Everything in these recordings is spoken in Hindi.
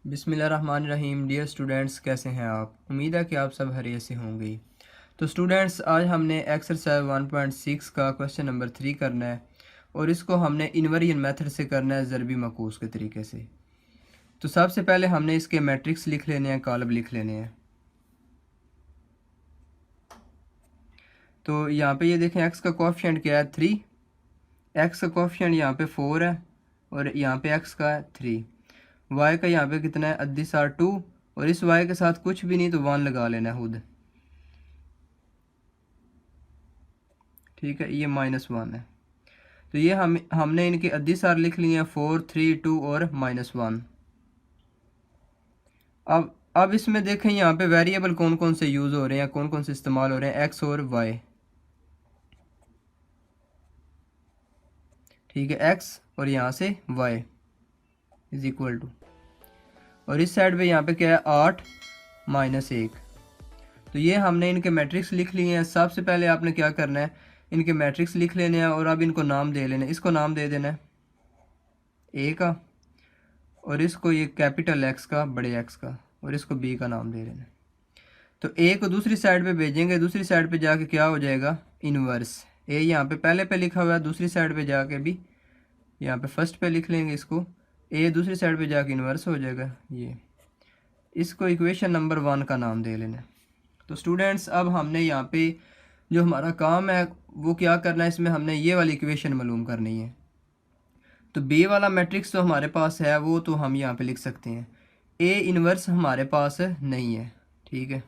बिस्मिल्लाहिर्रहमानिर्रहीम। डियर स्टूडेंट्स, कैसे हैं आप? उम्मीद है कि आप सब खैरियत से होंगे। तो स्टूडेंट्स, आज हमने एक्सरसाइज 1.6 का क्वेश्चन नंबर 3 करना है और इसको हमने इन्वर्जन मेथड से करना है, ज़रबी मकूस के तरीके से। तो सबसे पहले हमने इसके मैट्रिक्स लिख लेने हैं, कॉलम लिख लेने हैं। तो यहाँ पे ये देखें, एक्स का कोएफिशिएंट क्या है? 3। एक्स का कोएफिशिएंट यहाँ पे 4 है और यहाँ पे एक्स का 3। वाई का यहाँ पे कितना है? अद्दिस आर 2 और इस वाई के साथ कुछ भी नहीं तो 1 लगा लेना है खुद। ठीक है, ये -1 है। तो ये हमने इनके अद्दिसार लिख लिए हैं, 4, 3, 2 और -1। अब इसमें देखें यहाँ पे वेरिएबल कौन कौन से यूज़ हो रहे हैं, कौन कौन से इस्तेमाल हो रहे हैं, एक्स और वाई। ठीक है, एक्स और यहाँ से वाई इज इक्वल टू, और इस साइड पे यहाँ पे क्या है? 8 -1। तो ये हमने इनके मैट्रिक्स लिख लिए हैं। सबसे पहले आपने क्या करना है, इनके मैट्रिक्स लिख लेने हैं और अब इनको नाम दे लेना है। इसको नाम दे देना है ए का, और इसको ये कैपिटल एक्स का, बड़े एक्स का, और इसको बी का नाम दे देना। तो ए को दूसरी साइड पे भेजेंगे, दूसरी साइड पे जाके क्या हो जाएगा? इन्वर्स। ए यहाँ पे पहले पे लिखा हुआ है, दूसरी साइड पे जाके भी यहाँ पे फर्स्ट पे लिख लेंगे इसको, ए दूसरी साइड पे जाके इन्वर्स हो जाएगा ये। इसको इक्वेशन नंबर 1 का नाम दे लेना। तो स्टूडेंट्स, अब हमने यहाँ पे जो हमारा काम है वो क्या करना है, इसमें हमने ये वाली इक्वेशन मालूम करनी है। तो बी वाला मैट्रिक्स तो हमारे पास है, वो तो हम यहाँ पे लिख सकते हैं। ए इन्वर्स हमारे पास नहीं है। ठीक है,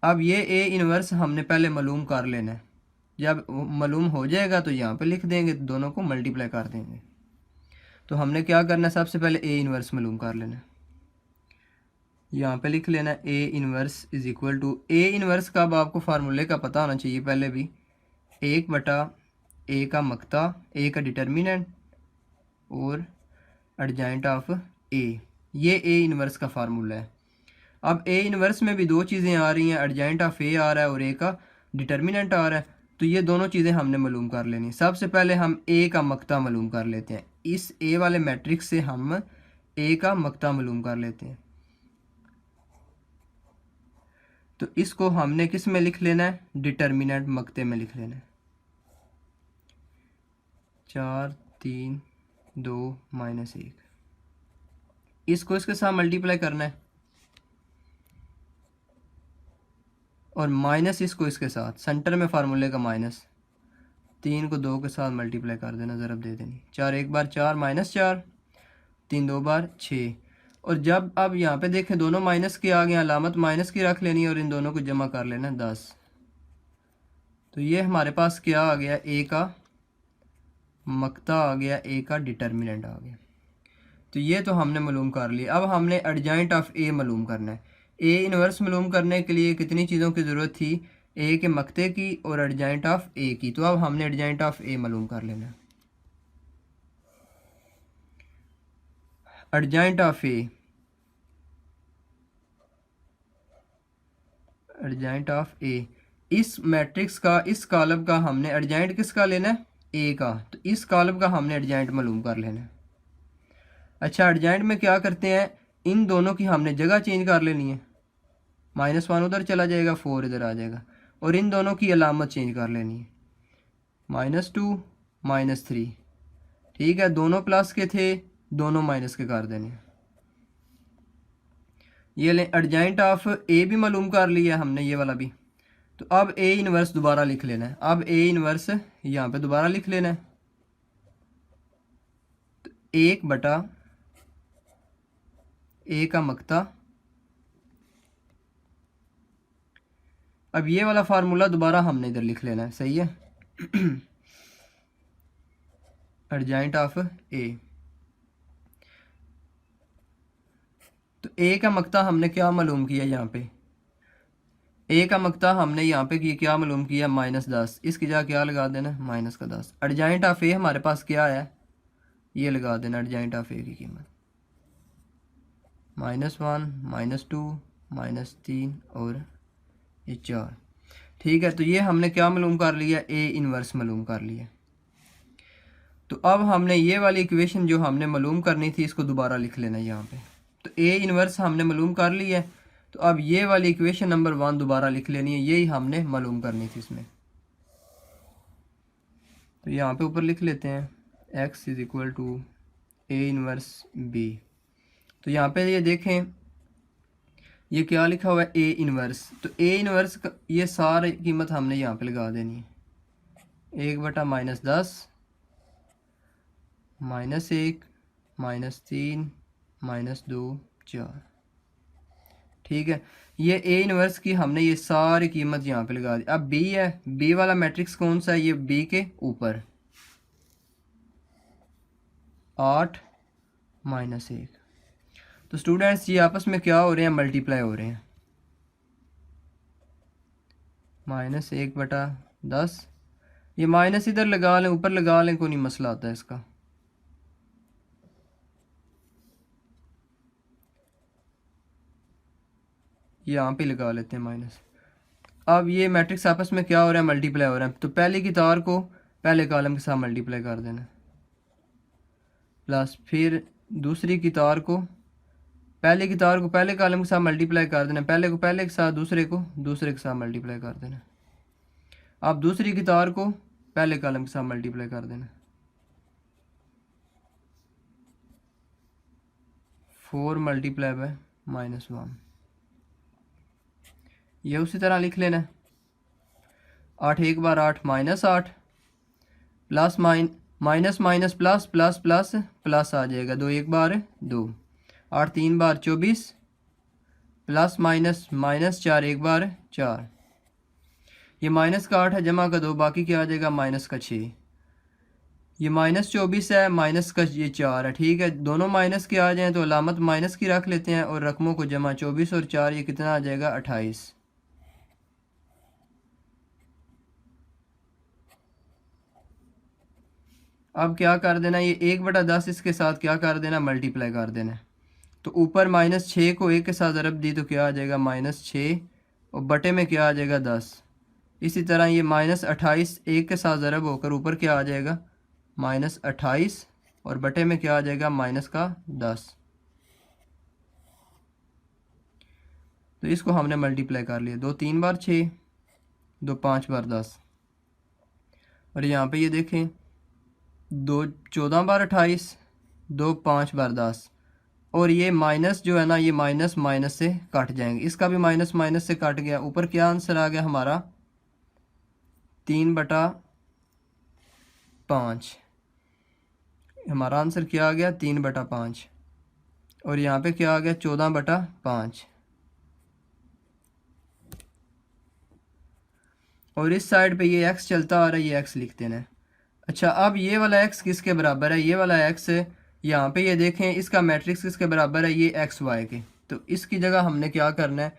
अब ये ए इन्वर्स हमने पहले मालूम कर लेना है। जब मालूम हो जाएगा तो यहाँ पे लिख देंगे, दोनों को मल्टीप्लाई कर देंगे। तो हमने क्या करना है, सबसे पहले ए इन्वर्स मालूम कर लेना है। यहाँ पे लिख लेना A inverse is equal to, A inverse का अब आपको फार्मूले का पता होना चाहिए पहले भी, 1/a का मक्ता, ए का डिटर्मिनेंट और एडजाइंट ऑफ ए। ये ए इन्वर्स का फार्मूला है। अब ए इन्वर्स में भी दो चीज़ें आ रही हैं, एडजाइंट ऑफ ए आ रहा है और ए का डिटर्मिनेंट आ रहा है। तो ये दोनों चीज़ें हमने मालूम कर लेनी। सबसे पहले हम ए का मक्ता मालूम कर लेते हैं। इस ए वाले मैट्रिक्स से हम ए का मक्ता मालूम कर लेते हैं। तो इसको हमने किस में लिख लेना है? डिटर्मिनेंट मक्ते में लिख लेना है। 4, 3, 2, -1। इसको इसके साथ मल्टीप्लाई करना है और माइनस इसको इसके साथ, सेंटर में फार्मूले का माइनस। 3 को 2 के साथ मल्टीप्लाई कर देना, ज़रब दे देनी। 4 एक बार 4 -4, 3 2 बार 6। और जब अब यहाँ पे देखें दोनों माइनस के आ गए, अलामत माइनस की रख लेनी और इन दोनों को जमा कर लेना 10। तो ये हमारे पास क्या आ गया? ए का मक्ता आ गया, ए का डिटर्मिनेंट आ गया। तो ये तो हमने मालूम कर लिया। अब हमने एडजाइंट ऑफ ए मालूम करना है। ए इन्वर्स मालूम करने के लिए कितनी चीज़ों की ज़रूरत थी? ए के मक्ते की और एडजाइंट ऑफ ए की। तो अब हमने एडजाइंट ऑफ ए मालूम कर लेना है। Adjoint of A, adjoint of A, इस मैट्रिक्स का, इस कॉलम का हमने एडजाइंट किसका लेना है? ए का। तो इस कॉलम का हमने एडजाइंट मालूम कर लेना है। अच्छा, एडजाइंट में क्या करते हैं, इन दोनों की हमने जगह चेंज कर लेनी है। -1 उधर चला जाएगा, 4 इधर आ जाएगा, और इन दोनों की अलामत चेंज कर लेनी है। -2, -3। ठीक है, दोनों प्लस के थे, दोनों माइनस के कर देने। ये लें, एडजाइंट ऑफ ए भी मालूम कर लिया हमने, ये वाला भी। तो अब ए इन्वर्स दोबारा लिख लेना है। अब ए इन्वर्स यहाँ पे दोबारा लिख लेना है। तो 1/a का मक्ता। अब ये वाला फार्मूला दोबारा हमने इधर लिख लेना है, सही है। एडजाइंट ऑफ ए, तो ए का मक्ता हमने क्या मालूम किया यहाँ पे? ए का मक्ता हमने यहाँ पे क्या मालूम किया? -10। इसकी जगह क्या लगा देना? -10। एडजाइंट ऑफ ए हमारे पास क्या है? ये लगा देना एडजाइंट ऑफ ए की कीमत, -1, -2, -3 और ये 4। ठीक है, तो ये हमने क्या मालूम कर लिया? ए इन्वर्स मालूम कर लिया। तो अब हमने ये वाली इक्वेशन जो हमने मालूम करनी थी, इसको दोबारा लिख लेना यहाँ पे। तो ए इन्वर्स हमने मालूम कर ली है। तो अब ये वाली इक्वेशन नंबर 1 दोबारा लिख लेनी है, यही हमने मालूम करनी थी इसमें। तो यहाँ पे ऊपर लिख लेते हैं x is equal to A inverse B. तो यहाँ पे ये देखें ये क्या लिखा हुआ है ए इन्वर्स। तो ए इन्वर्स का ये सारी कीमत हमने यहाँ पे लगा देनी है, 1/-10 -1 -3 -2 4। ठीक है, ये ए इन्वर्स की हमने ये सारी कीमत यहाँ पे लगा दी। अब बी है, बी वाला मैट्रिक्स कौन सा है, ये बी के ऊपर 8 -1। तो स्टूडेंट्स ये आपस में क्या हो रहे हैं, मल्टीप्लाई हो रहे हैं। -1/10, ये माइनस इधर लगा लें ऊपर लगा लें, कोई नहीं मसला आता है इसका। यहाँ पे लगा लेते हैं माइनस। अब ये मैट्रिक्स आपस में क्या हो रहा है, मल्टीप्लाई हो रहा है। तो पहले की तार को पहले कॉलम के साथ मल्टीप्लाई कर देना, प्लस फिर दूसरी की तार को पहले कॉलम के साथ मल्टीप्लाई कर देना, पहले को पहले के साथ, दूसरे को दूसरे के साथ मल्टीप्लाई कर देना। अब दूसरी की तार को पहले कॉलम के साथ मल्टीप्लाई कर देना, 4 × -1। ये उसी तरह लिख लेना, 8 1 बार 8 -8, plus minus minus plus plus plus plus आ जाएगा, 2 1 बार 2, 8 3 बार 24, प्लस माइनस माइनस 4 1 बार 4। ये माइनस का 8 है, जमा का 2, बाकी क्या आ जाएगा माइनस का 6। ये -24 है, माइनस का ये 4 है। ठीक है, दोनों माइनस के आ जाएं तो अलामत माइनस की रख लेते हैं और रकमों को जमा, 24 और 4 ये कितना आ जाएगा 28। अब क्या कर देना, ये 1/10 इसके साथ क्या कर देना, मल्टीप्लाई कर देना। तो ऊपर -6 को 1 के साथ ज़रब दी तो क्या आ जाएगा -6 और बटे में क्या आ जाएगा 10। इसी तरह ये -28 1 के साथ ज़रब होकर ऊपर क्या आ जाएगा -28 और बटे में क्या आ जाएगा -10। तो इसको हमने मल्टीप्लाई कर लिया, 2 3 बार 6, 2 5 बार 10। और यहाँ पे ये देखें 2 14 बार 28, 2 5 बार 10। और ये माइनस जो है ना, ये माइनस माइनस से कट जाएंगे, इसका भी माइनस माइनस से कट गया। ऊपर क्या आंसर आ गया हमारा 3/5। हमारा आंसर क्या आ गया 3/5। और यहाँ पे क्या आ गया 14/5। और इस साइड पे ये x चलता आ रहा है, ये x लिख देना है। अच्छा, अब ये वाला x किसके बराबर है, ये वाला x यहाँ पे ये देखें इसका मैट्रिक्स किसके बराबर है, ये x y के। तो इसकी जगह हमने क्या करना है,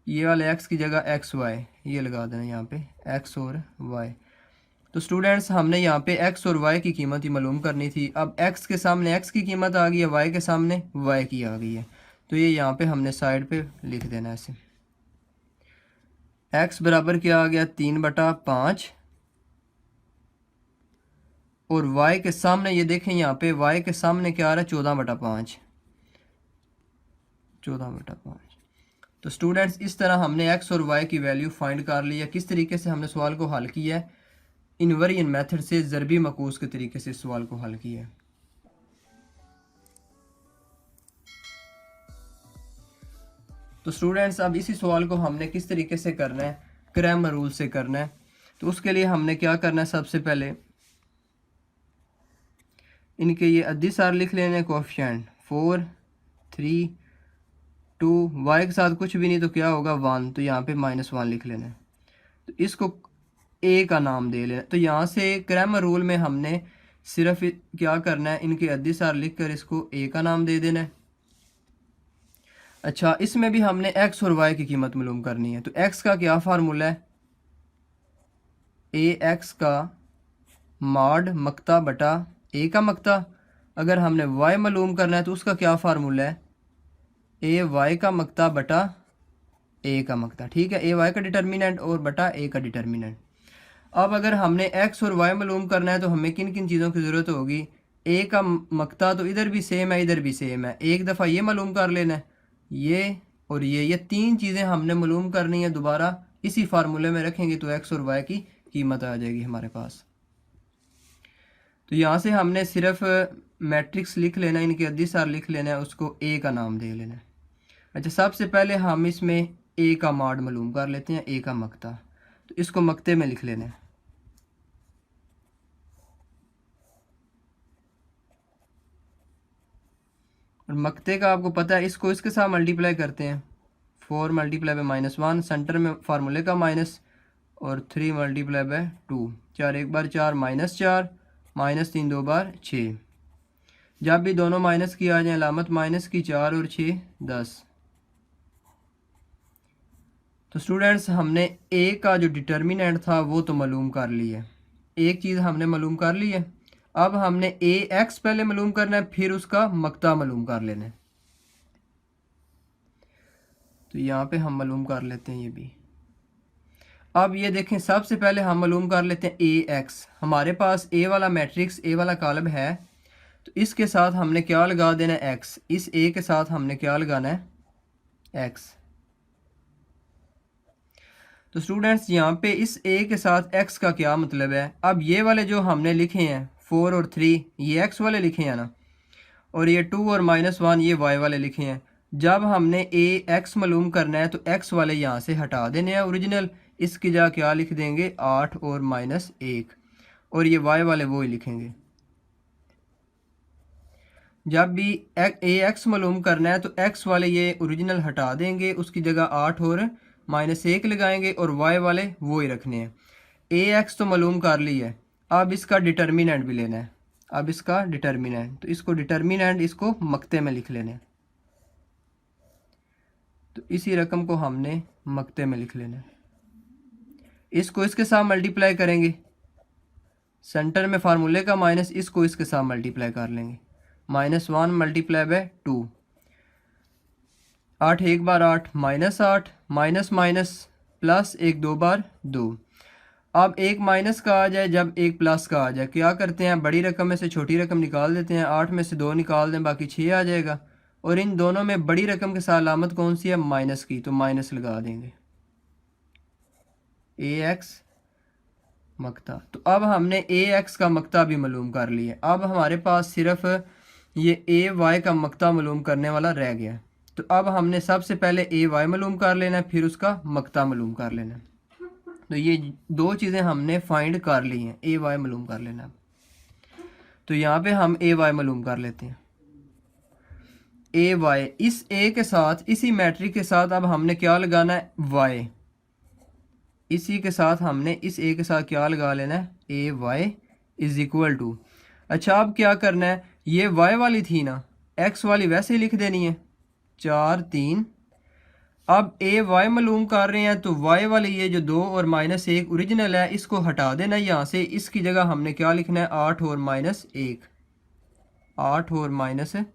ये वाले x की जगह x y ये लगा देना यहाँ पे, x और y। तो स्टूडेंट्स हमने यहाँ पे x और y की कीमत ही मालूम करनी थी। अब x के सामने x की कीमत आ गई है, y के सामने y की आ गई है। तो ये यहाँ पे हमने साइड पे लिख देना है ऐसे, x बराबर क्या आ गया 3/5 और y के सामने ये देखें यहाँ पे y के सामने क्या आ रहा है 14/5। 14/5। तो स्टूडेंट्स इस तरह हमने x और y की वैल्यू फाइंड कर ली है। किस तरीके से हमने सवाल को हल किया है, इनवेरिएंट मेथड से, ज़रबी मकूस के तरीके से सवाल को हल किया है। तो स्टूडेंट्स अब इसी सवाल को हमने किस तरीके से करना है, क्रैमर रूल से करना है। तो उसके लिए हमने क्या करना है, सबसे पहले इनके ये अद्दी सार लिख लेने, कोएफिशिएंट 4 3 2, y के साथ कुछ भी नहीं तो क्या होगा 1, तो यहाँ पे -1 लिख लेना है। तो इसको a का नाम दे लेना। तो यहाँ से क्रैमर रूल में हमने सिर्फ क्या करना है, इनके अद्दी सार लिख कर इसको a का नाम दे देना है। अच्छा, इसमें भी हमने x और y की कीमत मालूम करनी है। तो x का क्या फार्मूला है, ax का मॉड मक्ता बटा a का मक्ता। अगर हमने y मालूम करना है तो उसका क्या फार्मूला है, ay का मक्ता बटा a का मक्ता। ठीक है, ay का डिटर्मिनेंट और बटा a का डिटर्मिनेंट। अब अगर हमने x और y मालूम करना है तो हमें किन किन चीज़ों की ज़रूरत होगी, ए का मकता तो इधर भी सेम है इधर भी सेम है, एक दफ़ा ये मालूम कर लेना है, ये और ये तीन चीज़ें हमने मालूम करनी है, दोबारा इसी फार्मूले में रखेंगे तो एक्स और वाई की कीमत आ जाएगी हमारे पास। तो यहाँ से हमने सिर्फ मैट्रिक्स लिख लेना है, इनके अद्दीसार लिख लेना है, उसको ए का नाम दे लेना है। अच्छा, सबसे पहले हम इसमें ए का माड मालूम कर लेते हैं, ए का मकता, तो इसको मकते में लिख लेना है। और मकते का आपको पता है, इसको इसके साथ मल्टीप्लाई करते हैं, 4 मल्टीप्लाई बाय -1, सेंटर में फार्मूले का माइनस, और 3 मल्टीप्लाई बाय 2, 4 एक बार 4 -4 -3 2 बार 6। जब भी दोनों माइनस की आ जाए अलामत माइनस की, 4 और 6 10। तो स्टूडेंट्स हमने ए का जो डिटर्मिनेंट था वो तो मालूम कर ली है, एक चीज़ हमने मालूम कर ली है। अब हमने ए एक्स पहले मालूम करना है, फिर उसका मकता मालूम कर लेना है। तो यहाँ पे हम मालूम कर लेते हैं ये भी। अब ये देखें, सबसे पहले हम मालूम कर लेते हैं ए एक्स। हमारे पास ए वाला मैट्रिक्स, ए वाला कॉलम है, तो इसके साथ हमने क्या लगा देना है, एक्स। इस ए के साथ हमने क्या लगाना है, एक्स। तो स्टूडेंट्स यहाँ पे इस ए के साथ एक्स का क्या मतलब है, अब ये वाले जो हमने लिखे हैं 4 और 3 ये एक्स वाले लिखे हैं ना, और ये 2 और -1 ये वाई वाले लिखे हैं। जब हमने ए एक्स मालूम करना है तो एक्स वाले यहाँ से हटा देने हैं ओरिजिनल, इसकी जगह क्या लिख देंगे 8 और -1, और ये वाई वाले वो ही लिखेंगे। जब भी ए एक्स मालूम करना है तो एक्स वाले ये ओरिजिनल हटा देंगे, उसकी जगह 8 और -1 लगाएंगे, और वाई वाले वो ही रखने हैं। ए एक्स तो मालूम कर ली है, अब इसका डिटर्मिनेंट भी लेना है। अब इसका डिटर्मिनेंट, तो इसको डिटर्मिनेंट इसको मकते में लिख लेना है। तो इसी रकम को हमने मकते में लिख लेना है, इसको इसके साथ मल्टीप्लाई करेंगे, सेंटर में फार्मूले का माइनस, इसको इसके साथ मल्टीप्लाई कर लेंगे, -1 मल्टीप्लाई बाय 2, 8 एक बार 8 -8 माइनस माइनस प्लस 1 2 बार 2। अब एक माइनस का आ जाए, जब एक प्लस का आ जाए, क्या करते हैं, बड़ी रकम में से छोटी रकम निकाल देते हैं, 8 में से 2 निकाल दें, बाकी 6 आ जाएगा। और इन दोनों में बड़ी रकम के साथ अलामत कौन सी है, माइनस की, तो माइनस लगा देंगे, ए एक्स मकता। तो अब हमने ए एक्स का मकता भी मालूम कर लिया, अब हमारे पास सिर्फ ये ए वाई का मकता मालूम करने वाला रह गया। तो अब हमने सबसे पहले ए वाई मालूम कर लेना है, फिर उसका मकता मालूम कर लेना है। तो ये दो चीज़ें हमने फाइंड कर ली हैं, ए वाई मालूम कर लेना। तो यहाँ पे हम ए वाई मालूम कर लेते हैं, ए वाई, इस ए के साथ, इसी मैट्रिक के साथ अब हमने क्या लगाना है, वाई, इसी के साथ हमने इस ए के साथ क्या लगा लेना है, ए वाई इज इक्वल टू। अच्छा, अब क्या करना है, ये वाई वाली थी ना, एक्स वाली वैसे ही लिख देनी है, 4 3। अब ए वाई मालूम कर रहे हैं, तो वाई वाली ये जो 2 और -1 ओरिजिनल है, इसको हटा देना यहाँ से, इसकी जगह हमने क्या लिखना है, 8 और -1, 8 और -1।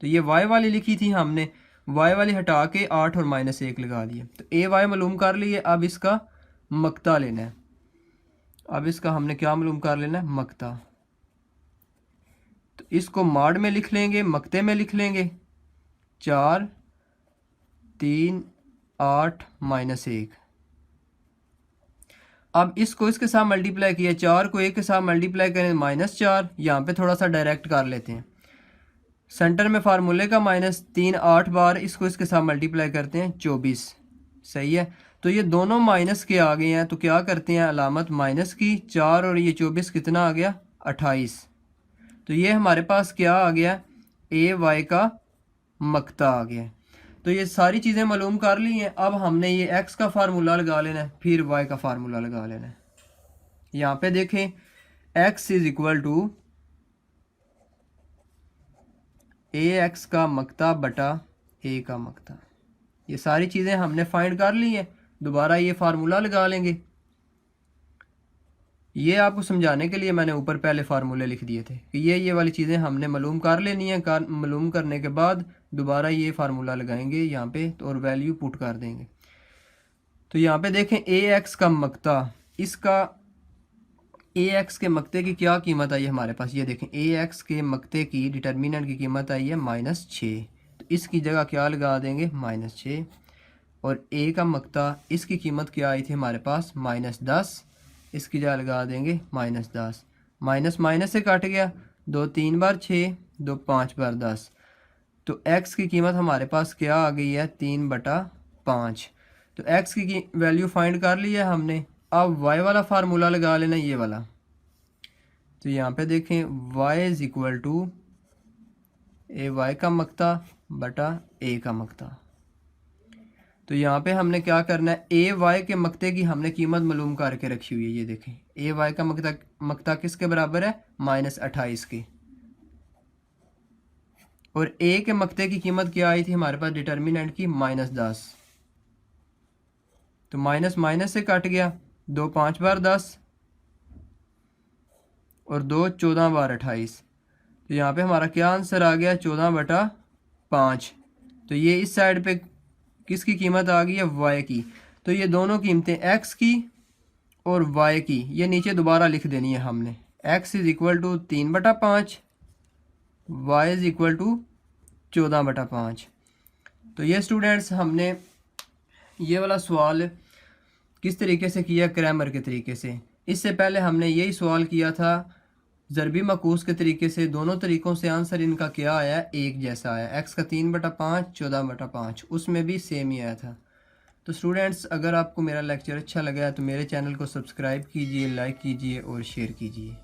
तो ये वाई वाली लिखी थी हमने, वाई वाली हटा के 8 और -1 लगा दिए। तो ए वाई मालूम कर लिए, अब इसका मकता लेना है। अब इसका हमने क्या मालूम कर लेना है, मकता। तो इसको माड में लिख लेंगे, मकते में लिख लेंगे, 4 3 8 -1। अब इसको इसके साथ मल्टीप्लाई किया, 4 को 1 के साथ मल्टीप्लाई करें -4, यहाँ पे थोड़ा सा डायरेक्ट कर लेते हैं, सेंटर में फार्मूले का -3 8 बार, इसको इसके साथ मल्टीप्लाई करते हैं 24, सही है। तो ये दोनों माइनस के आ गए हैं, तो क्या करते हैं, अलामत माइनस की, 4 और ये 24 कितना आ गया, 28। तो ये हमारे पास क्या आ गया, ए वाई का मकता आ गया। तो ये सारी चीज़ें मालूम कर ली हैं, अब हमने ये एक्स का फार्मूला लगा लेना है, फिर वाई का फार्मूला लगा लेना है। यहाँ पे देखें, X is equal to A X का मकता बटा ए का मकता। ये सारी चीज़ें हमने फाइंड कर ली हैं, दोबारा ये फार्मूला लगा लेंगे। ये आपको समझाने के लिए मैंने ऊपर पहले फार्मूले लिख दिए थे कि ये वाली चीज़ें हमने मालूम कर लेनी है, मालूम करने के बाद दोबारा ये फार्मूला लगाएंगे यहाँ पे, तो और वैल्यू पुट कर देंगे। तो यहाँ पे देखें, ए एक्स का मकता, इसका ए एक्स के मकते की क्या कीमत आई है हमारे पास, ये देखें ए एक्स के मकते की डिटर्मिनेंट की कीमत आई है -6। तो इसकी जगह क्या लगा देंगे, -6। और ए का मकता इसकी कीमत क्या आई थी हमारे पास, -10, इसकी जगह लगा देंगे -10। माइनस माइनस से कट गया, 2 3 बार 6, 2 5 बार 10। तो x की कीमत हमारे पास क्या आ गई है, 3/5। तो x की वैल्यू फाइंड कर ली है हमने। अब y वाला फार्मूला लगा लेना, ये वाला। तो यहाँ पे देखें y is equal to A Y का मकता बटा a का मकता। तो यहाँ पे हमने क्या करना है, ए वाई के मकते की हमने कीमत मालूम करके रखी हुई है। ये देखें ए वाई का मकता किसके बराबर है, -28 के। और ए के मकते की कीमत क्या आई थी हमारे पास डिटर्मिनेंट की, -10। तो माइनस माइनस से कट गया, 2 5 बार 10 और 2 14 बार 28। तो यहाँ पे हमारा क्या आंसर आ गया, 14/5। तो ये इस साइड पे किसकी कीमत आ गई है, y की। तो ये दोनों कीमतें x की और y की ये नीचे दोबारा लिख देनी है हमने। x is equal to 3/5, y is equal to 14/5। तो ये स्टूडेंट्स हमने ये वाला सवाल किस तरीके से किया, क्रैमर के तरीके से। इससे पहले हमने यही सवाल किया था ज़रबी मकूस के तरीके से। दोनों तरीक़ों से आंसर इनका क्या आया, एक जैसा आया। x का 3/5, 14/5, उसमें भी सेम ही आया था। तो स्टूडेंट्स अगर आपको मेरा लेक्चर अच्छा लगा है तो मेरे चैनल को सब्सक्राइब कीजिए, लाइक कीजिए और शेयर कीजिए।